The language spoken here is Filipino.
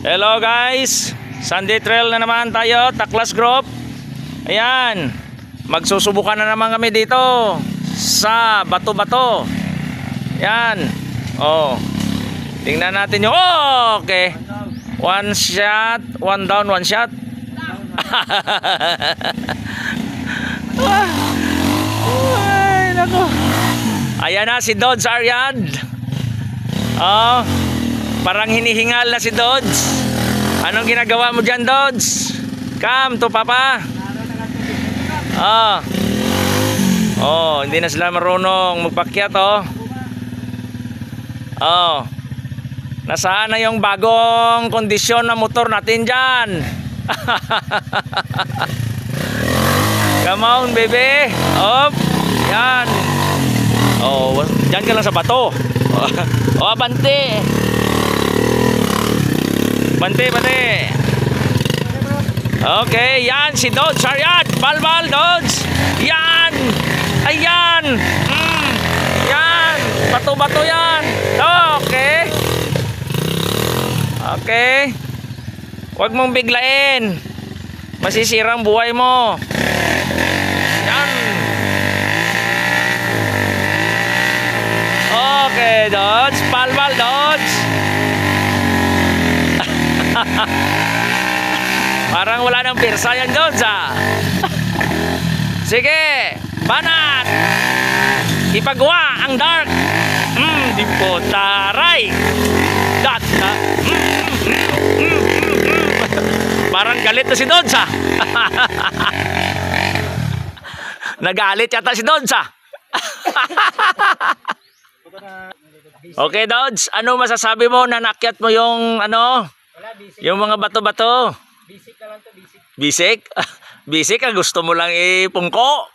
Hello guys, Sunday trail na naman tayo, Taklas Group. Ayan, magsusubukan na naman kami dito sa bato-bato. Ayan, oh, tingnan natin yung, oh, okay. One shot, one down, one shot. Ay, nako. Ayan na si Dodge Ariad. Oh, parang hinihingal na si Dodge. Anong ginagawa mo dyan, Dodge? Come to Papa. Oh. Oh, hindi na sila marunong magpakyat, oh. Oh. Nasaan na yung bagong kondisyon na motor natin dyan? Come on, baby. Up. Yan. Oh, dyan ka lang sa bato. Oh, bante. Bante. Okay, yan si Dodge Ariad. Balbal, Dodge. Yan. Ayan. Yan. Bato-bato yan. Okay. Okay. Huwag mong biglain. Masisirang buhay mo. Yan. Okay, Dodge. Balbal, Dodge. Parang wala nang pirsa yan, Dodge, ah. Sige, banat. Ipagawa ang dark. Di po taray. Data. Parang galit na si Dodge, ah. Nagalit yata si Dodge, ah. Okay, Dodge, ano masasabi mo na nakyat mo yung ano? Wala, basic. Yung mga bato-bato? Basic na lang to, basic. Bisik? Bisik ka, gusto mo lang ipungko?